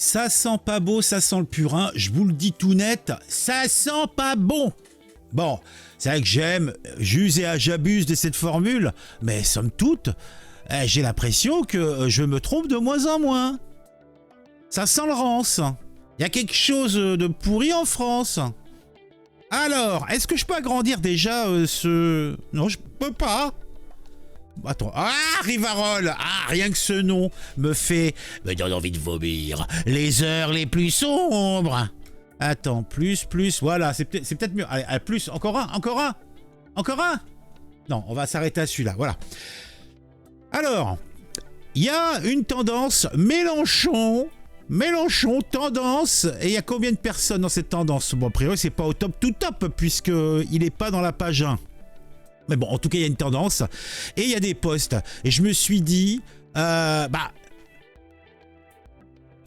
Ça sent pas beau, ça sent le purin, je vous le dis tout net, ça sent pas bon. Bon, c'est vrai que j'use et j'abuse de cette formule, mais somme toute, j'ai l'impression que je me trompe de moins en moins. Ça sent le rance. Il y a quelque chose de pourri en France. Alors, est-ce que je peux agrandir déjà ce... Non, je peux pas. Attends, Rivarol, rien que ce nom me donne envie de vomir. Les heures les plus sombres. Attends, plus, voilà, c'est peut-être mieux. Allez, plus, encore un. Non, on va s'arrêter à celui-là, voilà. Alors, il y a une tendance Mélenchon, tendance, et il y a combien de personnes dans cette tendance? Bon, a priori, c'est pas au top tout top, puisqu'il n'est pas dans la page 1. Mais bon, en tout cas, il y a une tendance, et il y a des posts. Et je me suis dit, on va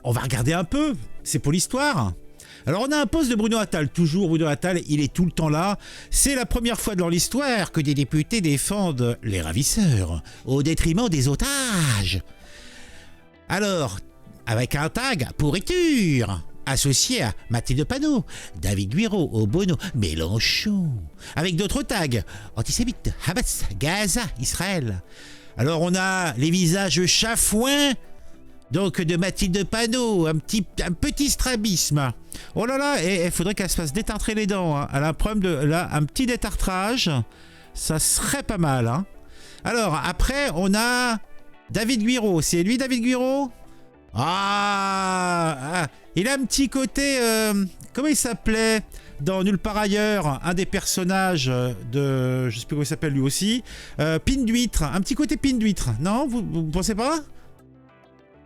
regarder un peu, c'est pour l'histoire. Alors, on a un post de Bruno Attal, toujours Bruno Attal, il est tout le temps là. C'est la première fois dans l'histoire que des députés défendent les ravisseurs, au détriment des otages. Alors, avec un tag pourriture, associé à Mathilde Panot, David Guiraud, Obono, Mélenchon, avec d'autres tags, antisémites, Hamas, Gaza, Israël. Alors on a les visages chafouins, donc de Mathilde Panot, un petit strabisme. Oh là là, et il faudrait qu'elle se fasse détartrer les dents, hein. Elle a un problème de, là, un petit détartrage, ça serait pas mal, hein. Alors après on a David Guiraud, c'est lui David Guiraud? Il a un petit côté... comment il s'appelait dans Nulle part ailleurs, un des personnages de... Je sais plus comment il s'appelle lui aussi. Pine d'huître, un petit côté pine d'huître. Non, vous pensez pas?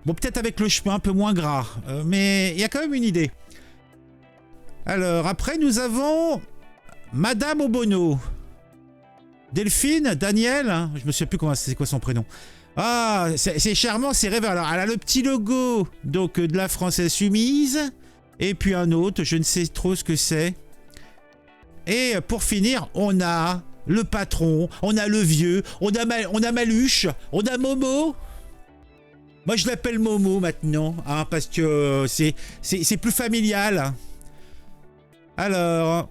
Bon, peut-être avec le cheveu un peu moins gras. Mais il y a quand même une idée. Alors, après, nous avons Madame Obono. Delphine, Daniel, hein, je me souviens plus c'est quoi son prénom. C'est charmant, c'est rêveur. Alors, elle a le petit logo donc de la France Insoumise. Et puis un autre, je ne sais trop ce que c'est. Et pour finir, on a le patron, on a le vieux, on a Maluche, on a Momo. Moi, je l'appelle Momo maintenant, hein, parce que c'est plus familial. Alors,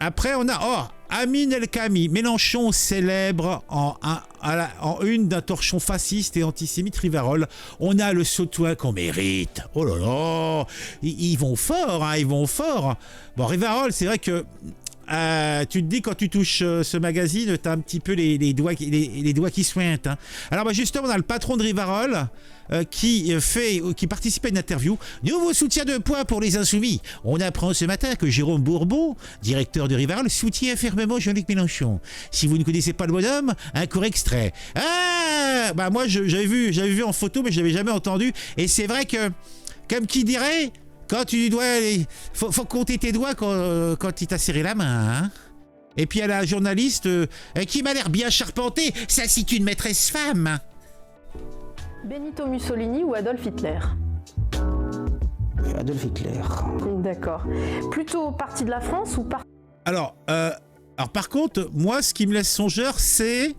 après, on a... Amine El Khami, Mélenchon célèbre en une d'un torchon fasciste et antisémite Rivarol. On a le soutien qu'on mérite. Oh là là, ils vont fort, hein, ils vont fort. Bon, Rivarol, c'est vrai que tu te dis quand tu touches ce magazine, t'as un petit peu les doigts qui suintent. Hein. Alors justement, on a le patron de Rivarol qui participe à une interview. Nouveau soutien de poids pour les insoumis. On apprend ce matin que Jérôme Bourbon, directeur de Rivarol, soutient fermement Jean-Luc Mélenchon. Si vous ne connaissez pas le bonhomme, un court extrait. Moi j'avais vu en photo, mais je l'avais jamais entendu. Et c'est vrai que, comme qui dirait, quand tu dois aller, faut compter tes doigts quand il t'a serré la main. Hein. Et puis il y a la journaliste qui m'a l'air bien charpentée. Ça, c'est une maîtresse femme. Benito Mussolini ou Adolf Hitler? Adolf Hitler. D'accord. Plutôt parti de la France ou parti... Alors par contre, moi, ce qui me laisse songeur, c'est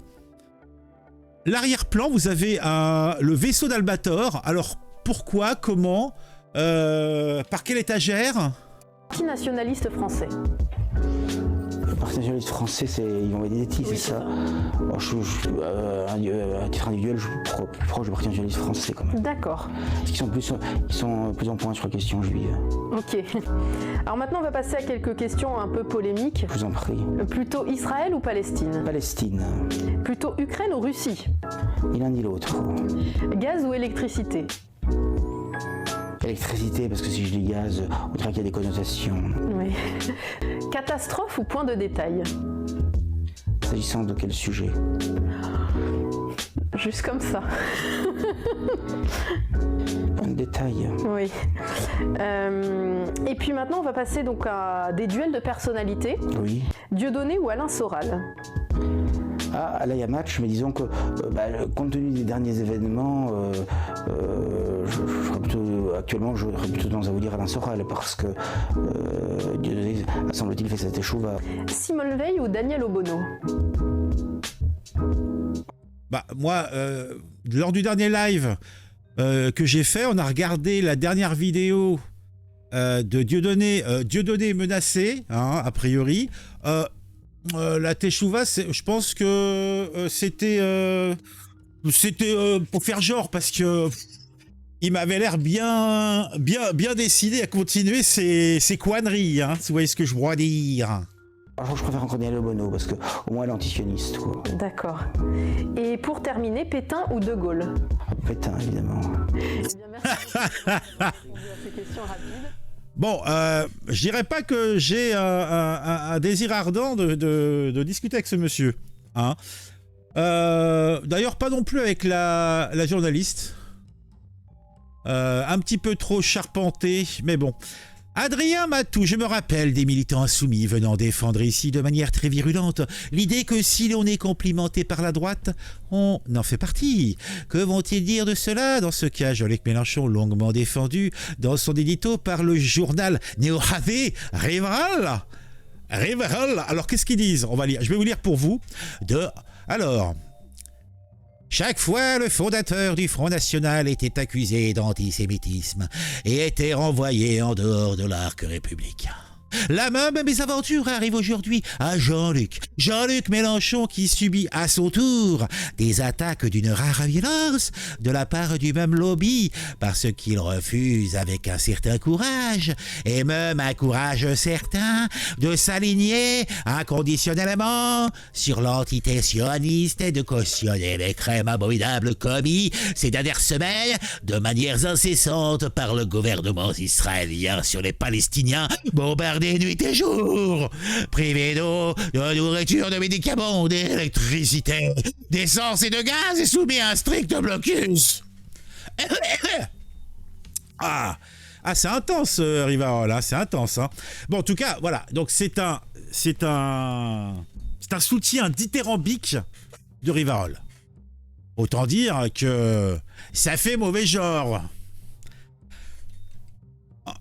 l'arrière-plan. Vous avez le vaisseau d'Albator. Alors, pourquoi? Comment? Par quelle étagère? Parti nationaliste français. Le Parti nationaliste français, c'est Yvan Benedetti, c'est ça. Bon, à titre individuel, je suis plus proche du Parti nationaliste français quand même. D'accord. Parce qu'ils sont plus en point sur la question juive. Ok. Alors maintenant, on va passer à quelques questions un peu polémiques. Je vous en prie. Plutôt Israël ou Palestine? Palestine. Plutôt Ukraine ou Russie? Ni l'un ni l'autre. Gaz ou électricité? Électricité, parce que si je dis gaz, on dirait qu'il y a des connotations. Oui. Catastrophe ou point de détail? S'agissant de quel sujet? Juste comme ça. Point de détail. Oui. Et puis maintenant, on va passer donc à des duels de personnalité. Oui. Dieudonné ou Alain Soral? Là il y a match, mais disons que compte tenu des derniers événements, actuellement j'aurais plutôt tendance à vous dire Alain Soral, parce que Dieudonné, semble-t-il, fait cette échouva. Simone Veil ou Daniel Obono? Moi, lors du dernier live, que j'ai fait. On a regardé la dernière vidéo de Dieudonné, Dieudonné menacé, hein, a priori. La Teshuva, je pense que c'était pour faire genre, parce que il m'avait l'air bien décidé à continuer ses conneries, hein, si vous voyez ce que je veux dire. Alors, je préfère encore Daniel Obono parce que au moins elle est antisioniste, quoi. D'accord. Et pour terminer, Pétain ou De Gaulle? Pétain, évidemment. Eh bien, merci à ces questions rapides. Bon, je dirais pas que j'ai un désir ardent de discuter avec ce monsieur, hein. D'ailleurs, pas non plus avec la journaliste. Un petit peu trop charpenté, mais bon. Adrien Matou, je me rappelle des militants insoumis venant défendre ici de manière très virulente l'idée que si l'on est complimenté par la droite, on en fait partie. Que vont-ils dire de cela dans ce cas? Jean-Luc Mélenchon, longuement défendu dans son édito par le journal néo-ravé Rival. Alors qu'est-ce qu'ils disent? On va lire. Je vais vous lire pour vous. Alors... Chaque fois, le fondateur du Front National était accusé d'antisémitisme et était renvoyé en dehors de l'arc républicain. La même mésaventure arrive aujourd'hui à Jean-Luc Mélenchon qui subit à son tour des attaques d'une rare violence de la part du même lobby parce qu'il refuse avec un certain courage et même un courage certain de s'aligner inconditionnellement sur l'entité sioniste et de cautionner les crimes abominables commis ces dernières semaines de manières incessantes par le gouvernement israélien sur les Palestiniens bombardés nuit et jour, privés d'eau, de nourriture, de médicaments, d'électricité, d'essence et de gaz et soumis à un strict blocus. Ah, c'est intense, Rivarol, hein, c'est intense. Hein. Bon, en tout cas, voilà. Donc c'est un soutien dithyrambique de Rivarol. Autant dire que ça fait mauvais genre.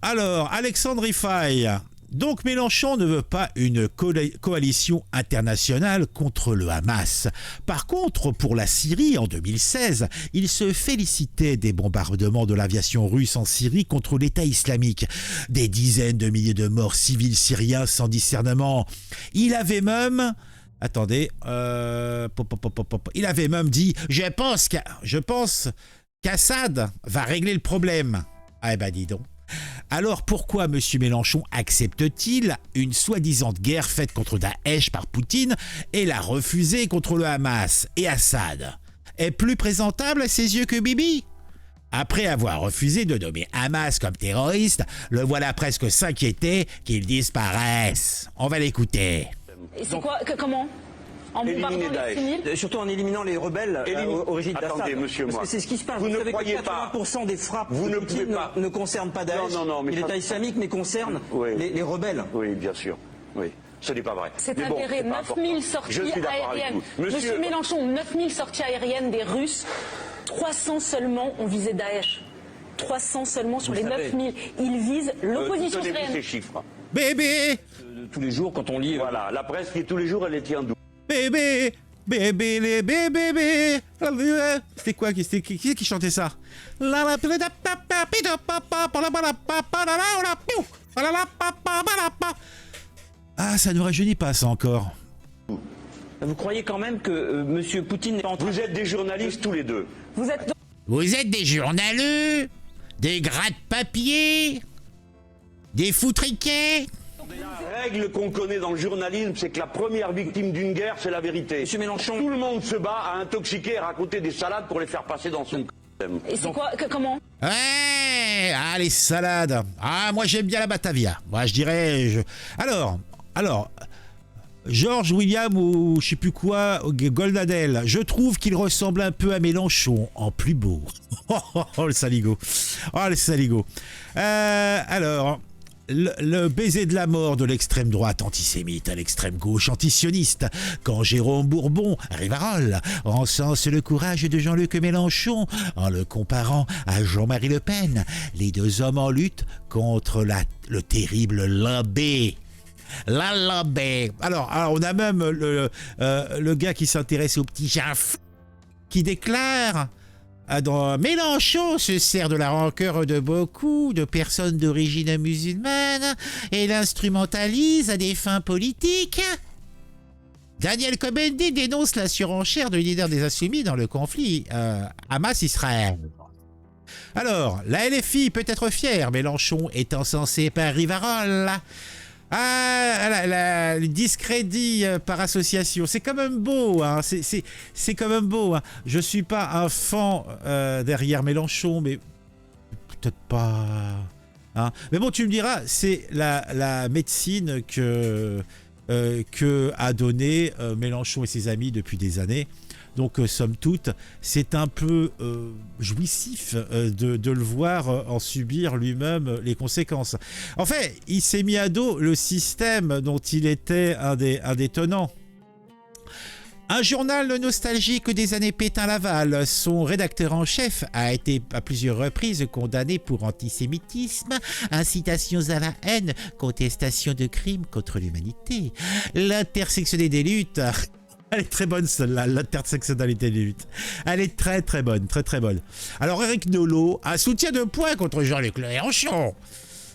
Alors, Alexandre Rifaille. Donc Mélenchon ne veut pas une coalition internationale contre le Hamas. Par contre, pour la Syrie en 2016, il se félicitait des bombardements de l'aviation russe en Syrie contre l'État islamique. Des dizaines de milliers de morts civils syriens sans discernement. Il avait même... Attendez, il avait même dit « Je pense qu'Assad va régler le problème. » Ah ben dis donc. Alors pourquoi M. Mélenchon accepte-t-il une soi-disant guerre faite contre Daesh par Poutine et la refuser contre le Hamas et Assad? Est plus présentable à ses yeux que Bibi? Après avoir refusé de nommer Hamas comme terroriste, le voilà presque s'inquiéter qu'il disparaisse. On va l'écouter. Et c'est quoi, comment? En bombardant les civils, surtout en éliminant les rebelles origine d'Assad. Attendez, monsieur, parce que c'est ce qui se passe. Vous ne savez croyez que 80% des frappes de Poutine ne concernent pas Daesh et l'État islamique, mais concernent les rebelles. Oui, bien sûr. Oui. Ce n'est pas vrai. C'est avéré, 9000 sorties aériennes. Monsieur Mélenchon, 9000 sorties aériennes des Russes, 300 seulement ont visé Daesh. 300 seulement sur les 9000. Ils visent l'opposition syrienne. Ces chiffres. Bébé Tous les jours, quand on lit... Voilà, la presse qui tous les jours, elle les tient doux. Bébé, bébé, les bébés. C'était quoi? Qui chantait ça? Ah, ça ne rajeunit pas ça encore. Vous croyez quand même que M. Poutine n'est pas en train... Vous êtes des journalistes tous les deux. Vous êtes des journaleux, des gratte-papier, des foutriquets. La règle qu'on connaît dans le journalisme, c'est que la première victime d'une guerre, c'est la vérité. Monsieur Mélenchon... Tout le monde se bat à intoxiquer et raconter des salades pour les faire passer dans son... Et c'est quoi, comment? Ouais, les salades. Ah, moi j'aime bien la Batavia. Moi je dirais... Alors, George William ou je sais plus quoi, Goldadel, je trouve qu'il ressemble un peu à Mélenchon, en plus beau. Oh, le saligo. Oh, le saligo. Alors... Le baiser de la mort de l'extrême droite antisémite à l'extrême gauche antisioniste, quand Jérôme Bourbon, Rivarol, encense le courage de Jean-Luc Mélenchon en le comparant à Jean-Marie Le Pen, les deux hommes en lutte contre le terrible Lambé. La Lambé. Alors, on a même le gars qui s'intéresse aux petits chats qui déclare... Mélenchon se sert de la rancœur de beaucoup de personnes d'origine musulmane et l'instrumentalise à des fins politiques. Daniel Cohn-Bendit dénonce la surenchère de leader des Insoumis dans le conflit Hamas-Israël. Alors, la LFI peut être fière, Mélenchon étant censé par Rivarol. Le discrédit par association, c'est quand même beau, hein. C'est quand même beau. Hein. Je suis pas un fan derrière Mélenchon, mais peut-être pas. Hein. Mais bon, tu me diras, c'est la médecine que a donné Mélenchon et ses amis depuis des années. Donc, somme toute, c'est un peu jouissif de le voir en subir lui-même les conséquences. En fait, il s'est mis à dos le système dont il était un des tenants. Un journal nostalgique des années Pétain-Laval, son rédacteur en chef a été à plusieurs reprises condamné pour antisémitisme, incitations à la haine, contestation de crimes contre l'humanité. L'intersectionnalité des luttes... Elle est très bonne celle-là, l'intersectionnalité des luttes. Elle est très très bonne, très très bonne. Alors Éric Nolot, un soutien de poing contre Jean-Luc Mélenchon.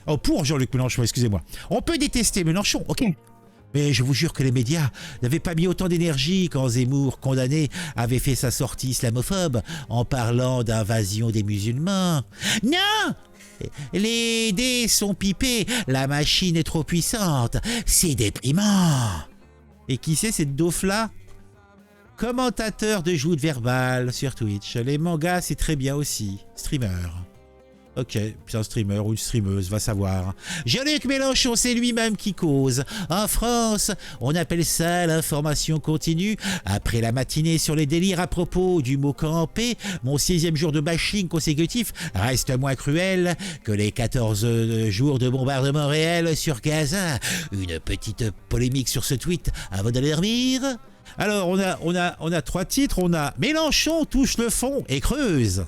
Oh, pour Jean-Luc Mélenchon, excusez-moi. On peut détester Mélenchon, ok. Mais je vous jure que les médias n'avaient pas mis autant d'énergie quand Zemmour, condamné, avait fait sa sortie islamophobe en parlant d'invasion des musulmans. Non! Les dés sont pipés, la machine est trop puissante. C'est déprimant. Et qui c'est cette dauf-là? Commentateur de joutes verbales sur Twitch. Les mangas, c'est très bien aussi. Streamer. Ok, c'est un streamer ou une streameuse, va savoir. Jean-Luc Mélenchon, c'est lui-même qui cause. En France, on appelle ça l'information continue. Après la matinée sur les délires à propos du mot campé, mon 6e jour de bashing consécutif reste moins cruel que les 14 jours de bombardement réel sur Gaza. Une petite polémique sur ce tweet avant d'aller dormir. Alors, on a 3 titres. On a Mélenchon touche le fond et creuse.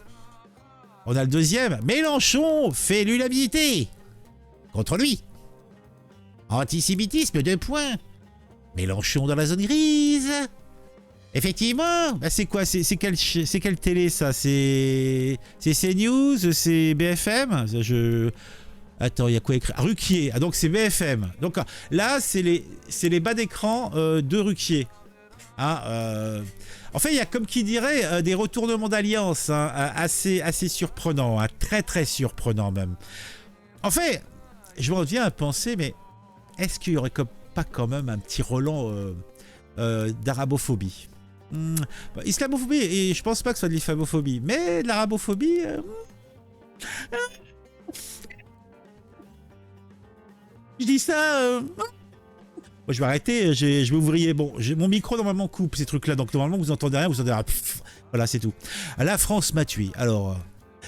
On a le deuxième, Mélenchon fait l'unanimité contre lui. Antisémitisme, 2 points. Mélenchon dans la zone grise. Effectivement, bah c'est quoi, c'est quelle télé ça? C'est CNews, c'est BFM. Attends, il y a quoi écrit? Ruquier. Ah, donc c'est BFM. Donc là, c'est les bas d'écran de Ruquier. Hein, en fait, il y a, comme qui dirait, des retournements d'alliance hein, assez surprenants, hein, très très surprenants même. En fait, je me reviens à penser, mais est-ce qu'il n'y aurait pas quand même un petit relent d'arabophobie? Islamophobie, et je pense pas que ce soit de l'islamophobie, mais de l'arabophobie... Je dis ça... Moi, je vais arrêter, je vais ouvrir. Bon, mon micro normalement coupe ces trucs-là, donc normalement vous entendez rien, vous entendez rien. Voilà, c'est tout. La France m'a tué. Alors,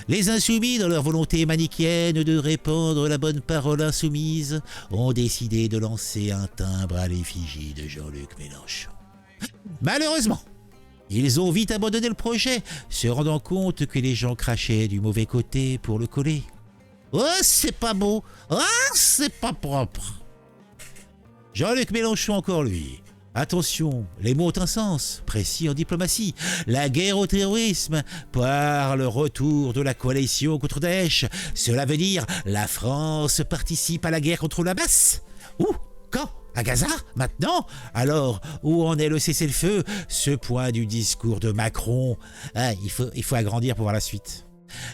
les insoumis, dans leur volonté manichéenne de répandre la bonne parole insoumise, ont décidé de lancer un timbre à l'effigie de Jean-Luc Mélenchon. Malheureusement, ils ont vite abandonné le projet, se rendant compte que les gens crachaient du mauvais côté pour le coller. Oh, c'est pas beau. Oh, c'est pas propre. Jean-Luc Mélenchon encore lui. Attention, les mots ont un sens, précis en diplomatie. La guerre au terrorisme par le retour de la coalition contre Daesh. Cela veut dire la France participe à la guerre contre le Hamas. Où? Quand? À Gaza? Maintenant? Alors, où en est le cessez-le-feu? Ce point du discours de Macron. Ah, il faut agrandir pour voir la suite.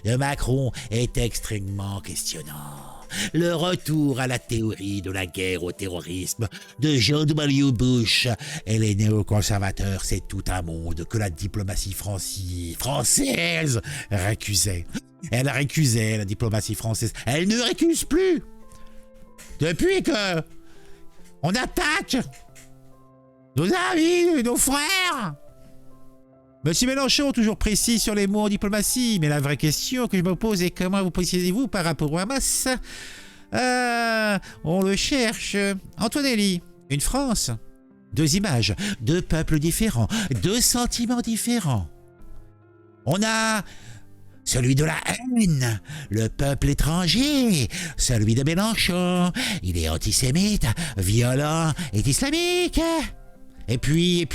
Le Macron est extrêmement questionnant. Le retour à la théorie de la guerre au terrorisme de George W. Bush et les néoconservateurs, c'est tout un monde que la diplomatie française récusait. Elle récusait la diplomatie française. Elle ne récuse plus. Depuis que on attaque nos amis, nos frères. Monsieur Mélenchon, toujours précis sur les mots en diplomatie, mais la vraie question que je me pose est comment vous positionnez-vous par rapport au Hamas? On le cherche. Antonelli, une France, 2 images, 2 peuples différents, 2 sentiments différents. On a celui de la haine, le peuple étranger, celui de Mélenchon, il est antisémite, violent et islamique. Et puis,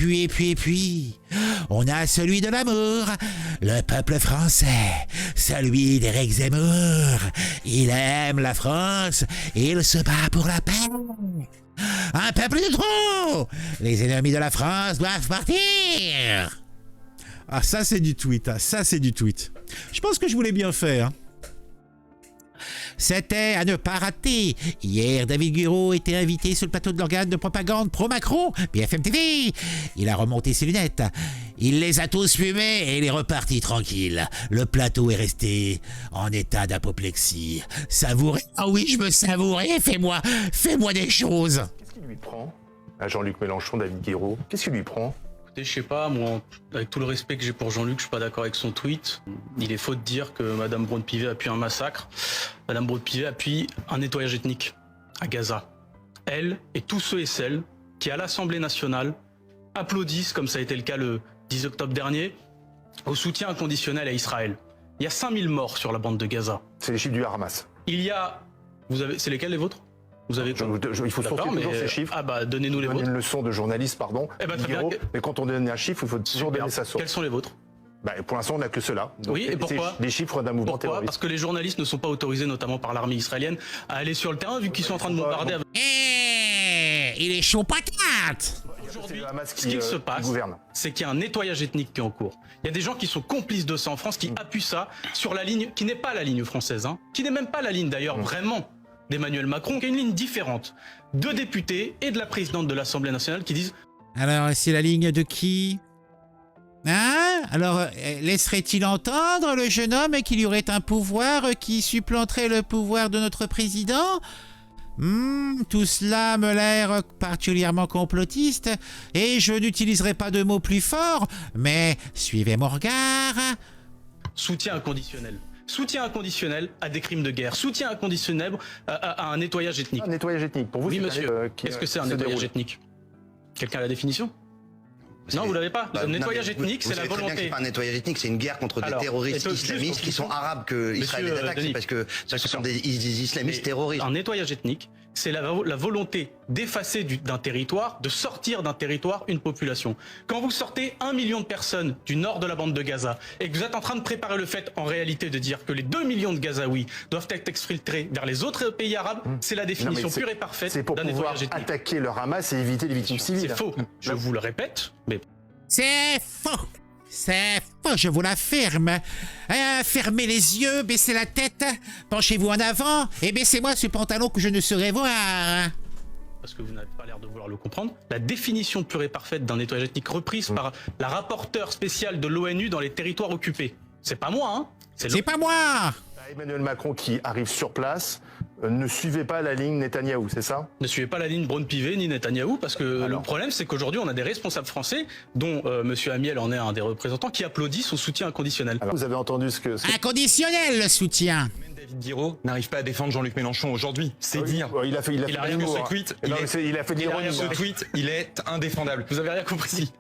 on a celui de l'amour, le peuple français, celui d'Éric Zemmour. Il aime la France, il se bat pour la paix. Un peuple de trop! Les ennemis de la France doivent partir! Ah, ça c'est du tweet, hein. Ça c'est du tweet. Je pense que je voulais bien faire. C'était à ne pas rater. Hier, David Guiraud était invité sur le plateau de l'organe de propagande pro-Macron, BFM TV. Il a remonté ses lunettes. Il les a tous fumés et il est reparti tranquille. Le plateau est resté en état d'apoplexie. Savouré. Ah oui, je veux savourer. Fais-moi des choses. Qu'est-ce qui lui prend à Jean-Luc Mélenchon, David Guiraud? Qu'est-ce qui lui prend? Écoutez, je sais pas, moi, avec tout le respect que j'ai pour Jean-Luc, je suis pas d'accord avec son tweet. Il est faux de dire que Madame Braun-Pivet appuie un massacre. Madame Braun-Pivet appuie un nettoyage ethnique à Gaza. Elle et tous ceux et celles qui, à l'Assemblée nationale, applaudissent, comme ça a été le cas le 10 octobre dernier, au soutien inconditionnel à Israël. Il y a 5000 morts sur la bande de Gaza. C'est les chiffres du Hamas. Il y a... C'est lesquels les vôtres? Vous avez quoi? Il faut sortir toujours ces chiffres. Ah bah, donnez-nous les vôtres. Une leçon de journaliste, pardon. Eh ben, très bien. Mais quand on donne un chiffre, il faut toujours donner sa source. Quels sont les vôtres? Bah, pour l'instant, on n'a que cela. Donc, oui, et pourquoi? Les chiffres d'un mouvement pourquoi? terroriste. Parce que les journalistes ne sont pas autorisés, notamment par l'armée israélienne, à aller sur le terrain, vu qu'ils sont en train de bombarder. Il est chaud patate. Aujourd'hui, ce qui se passe, c'est qu'il y a un nettoyage ethnique qui est en cours. Il y a des gens qui sont complices de ça en France, qui appuient ça sur la ligne, qui n'est pas la ligne française, hein, qui n'est même pas la ligne d'ailleurs vraiment d'Emmanuel Macron, qui a une ligne différente. Deux députés et de la présidente de l'Assemblée nationale qui disent... Alors, c'est la ligne de qui? Hein? Alors, laisserait-il entendre le jeune homme qu'il y aurait un pouvoir qui supplanterait le pouvoir de notre président? Tout cela me l'air particulièrement complotiste, et je n'utiliserai pas de mots plus forts, mais suivez mon regard. Soutien inconditionnel. Soutien inconditionnel à des crimes de guerre. Soutien inconditionnel à un nettoyage ethnique. Un nettoyage ethnique, pour vous? Oui, monsieur. Qu'est-ce que c'est un nettoyage ethnique? Quelqu'un a la définition? Non, vous l'avez pas. Le nettoyage ethnique, c'est la volonté. C'est pas un nettoyage ethnique, c'est une guerre contre des terroristes islamistes qui sont arabes que Israël les attaque. C'est parce que ce sont des islamistes terroristes. Un nettoyage ethnique, c'est la volonté d'effacer d'un territoire, de sortir d'un territoire une population. Quand vous sortez 1 million de personnes du nord de la bande de Gaza et que vous êtes en train de préparer le fait en réalité de dire que les 2 millions de Gazaouis doivent être exfiltrés vers les autres pays arabes, c'est la définition pure et parfaite d'un nettoyage ethnique. C'est pour pouvoir attaquer le Hamas et éviter les victimes civiles. C'est faux, je vous le répète, mais... C'est faux. C'est faux, je vous l'affirme. Fermez les yeux, baissez la tête, penchez-vous en avant et baissez-moi ce pantalon que je ne saurais voir. Parce que vous n'avez pas l'air de vouloir le comprendre, la définition pure et parfaite d'un nettoyage ethnique reprise par la rapporteure spéciale de l'ONU dans les territoires occupés. C'est pas moi, hein. C'est pas moi. Emmanuel Macron qui arrive sur place, ne suivez pas la ligne Netanyahou, c'est ça? Ne suivez pas la ligne Braun-Pivet ni Netanyahou, parce que le problème, c'est qu'aujourd'hui, on a des responsables français, dont M. Amiel en est un des représentants, qui applaudissent au soutien inconditionnel. Alors, vous avez entendu ce que... Inconditionnel, le soutien. David Guiraud n'arrive pas à défendre Jean-Luc Mélenchon aujourd'hui, c'est dire. Il a fait rien que ce tweet, ce tweet, il est indéfendable. Vous avez rien compris.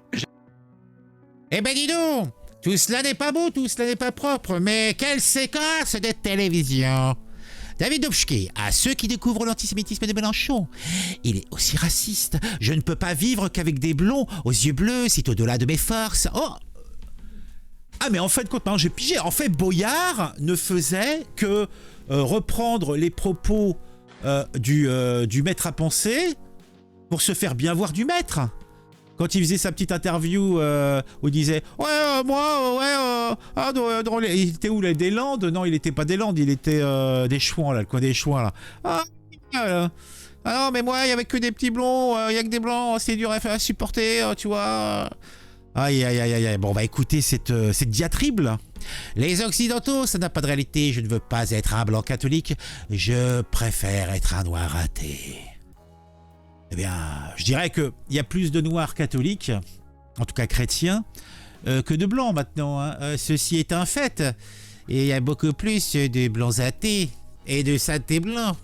Eh ben dis donc, tout cela n'est pas beau, tout cela n'est pas propre, mais quelle séquence de télévision! David Dobchke, à ceux qui découvrent l'antisémitisme de Mélenchon, il est aussi raciste. Je ne peux pas vivre qu'avec des blonds aux yeux bleus, c'est au-delà de mes forces. Oh! Ah mais en fait, quand j'ai pigé, en fait, Boyard ne faisait que reprendre les propos du maître à penser pour se faire bien voir du maître. Quand il faisait sa petite interview où il disait « Ouais, moi, drôle. Il était où, là, des Landes? Non, il était pas des Landes, il était des Chouans, là, le coin des Chouans, là. Ah non, mais moi, il y avait que des petits blonds, il y a que des blancs, c'est dur à supporter, tu vois. » Aïe. Bon, bah écoutez cette diatribe, là. Les Occidentaux, ça n'a pas de réalité. Je ne veux pas être un blanc catholique. Je préfère être un noir athée. Eh bien, je dirais qu'il y a plus de noirs catholiques, en tout cas chrétiens, que de blancs maintenant. Hein. Ceci est un fait. Et il y a beaucoup plus de blancs athées et de athées blancs.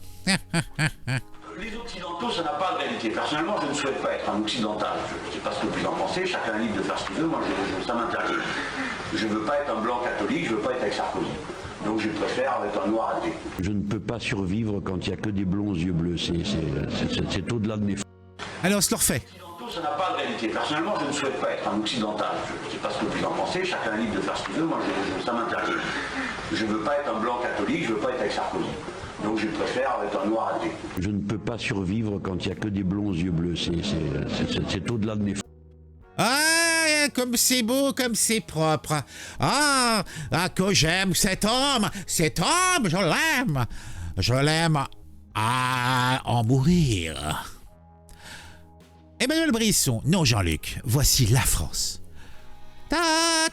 Les Occidentaux, ça n'a pas de réalité. Personnellement, je ne souhaite pas être un occidental. Je ne sais pas ce que vous en pensez, chacun est libre de faire ce qu'il veut, moi ça m'interdit. Je ne veux pas être un blanc catholique, je ne veux pas être avec Sarkozy. Donc je préfère être un noir athée. Je ne peux pas survivre quand il n'y a que des blonds aux yeux bleus. C'est au-delà de mes... Alors on se le refait. Ça n'a pas de réalité. Personnellement, je ne souhaite pas être un occidental. Je ne sais pas ce que vous en pensez, chacun est libre de faire ce qu'il veut, moi ça m'interdit. Je ne veux pas être un blanc catholique, je ne veux pas être avec Sarkozy. Donc je préfère être un noir athée. Je ne peux pas survivre quand il n'y a que des blonds aux yeux bleus. C'est au-delà de mes... Ah, comme c'est beau, comme c'est propre. Ah, que j'aime cet homme, je l'aime. Je l'aime à en mourir. Emmanuel Brisson, non Jean-Luc, voici la France. Ta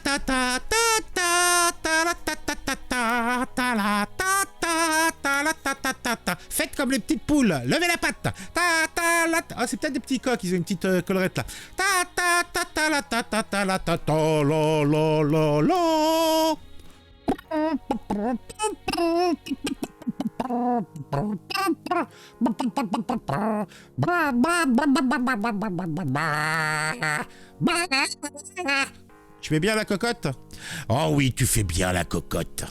ta ta ta ta ta ta ta ta ta ta la ta ta ta la ta ta ta ta. Faites comme les petites poules, levez la patte. Ta ta la ta. Ah, c'est peut-être des petits coqs, ils ont une petite collerette là. Ta ta ta ta la ta ta ta la ta ta la la la la. Tu fais bien la cocotte? Oh oui, tu fais bien la cocotte.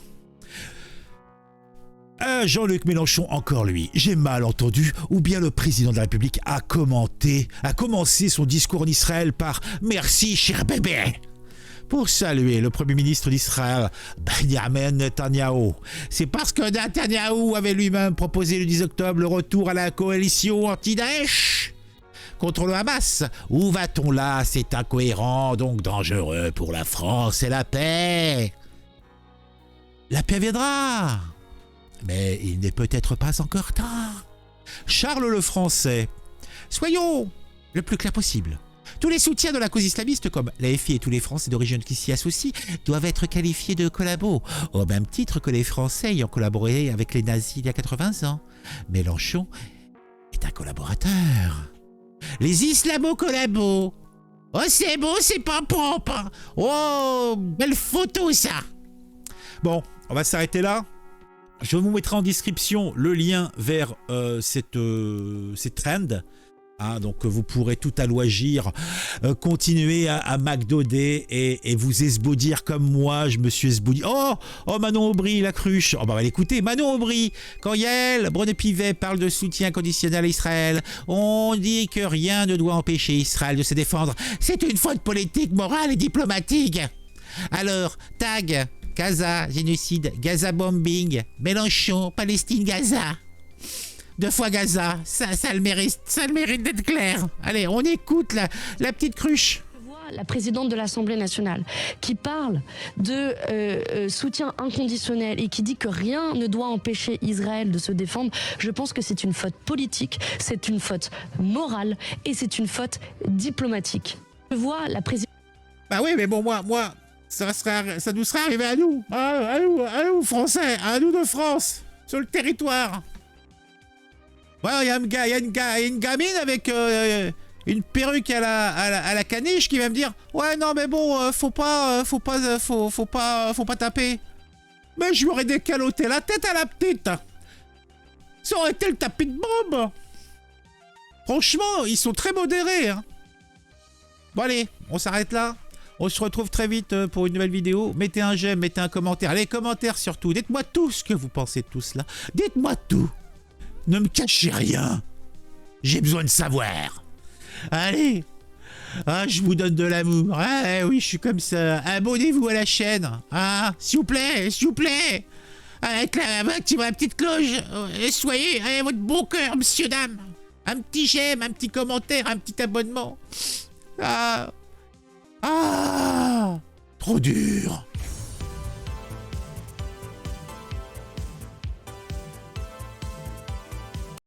Jean-Luc Mélenchon, encore lui, j'ai mal entendu, ou bien le président de la République a commencé son discours en Israël par « Merci, cher bébé ». Pour saluer le Premier ministre d'Israël, Benjamin Netanyahou. C'est parce que Netanyahou avait lui-même proposé le 10 octobre le retour à la coalition anti-Daesh contre le Hamas. Où va-t-on là? C'est incohérent, donc dangereux pour la France et la paix. La paix viendra, mais il n'est peut-être pas encore tard. Charles le Français, soyons le plus clair possible. Tous les soutiens de la cause islamiste, comme la FI et tous les Français d'origine qui s'y associent, doivent être qualifiés de collabos, au même titre que les Français ayant collaboré avec les nazis il y a 80 ans. Mélenchon est un collaborateur. Les islamo-collabos. Oh, c'est beau, c'est pas propre. Oh, belle photo, ça. Bon, on va s'arrêter là. Je vous mettrai en description le lien vers cette trend. Hein, donc vous pourrez tout à loisir continuer à McDoder et vous esbaudir comme moi, je me suis esbaudi. Oh Manon Aubry, la cruche. Oh bah écoutez, Manon Aubry, quand Yael Braun-Pivet parle de soutien conditionnel à Israël, on dit que rien ne doit empêcher Israël de se défendre. C'est une faute politique, morale et diplomatique. Alors, tag, Gaza, génocide, Gaza bombing, Mélenchon, Palestine, Gaza. 2 fois Gaza, ça le mérite d'être clair. Allez, on écoute la petite cruche. La présidente de l'Assemblée nationale qui parle de soutien inconditionnel et qui dit que rien ne doit empêcher Israël de se défendre, je pense que c'est une faute politique, c'est une faute morale et c'est une faute diplomatique. Je vois la présidente... Bah oui, mais bon, moi ça nous serait arrivé à nous, à nous Français, à nous de France, sur le territoire. Ouais, il y a une gamine avec une perruque à la caniche qui va me dire « Ouais, non, mais bon, faut pas taper. » Mais je lui aurais décaloté la tête à la petite. Ça aurait été le tapis de bombe. Franchement, ils sont très modérés. Hein. Bon, allez, on s'arrête là. On se retrouve très vite pour une nouvelle vidéo. Mettez un j'aime, mettez un commentaire. Les commentaires surtout. Dites-moi tout ce que vous pensez de tout cela. Dites-moi tout. Ne me cachez rien. J'ai besoin de savoir. Allez. Ah, je vous donne de l'amour. Ah, oui, je suis comme ça. Abonnez-vous à la chaîne. Ah, s'il vous plaît, s'il vous plaît. Activez la petite cloche. Et soyez votre bon cœur, monsieur, dame. Un petit j'aime, un petit commentaire, un petit abonnement. Ah. Trop dur.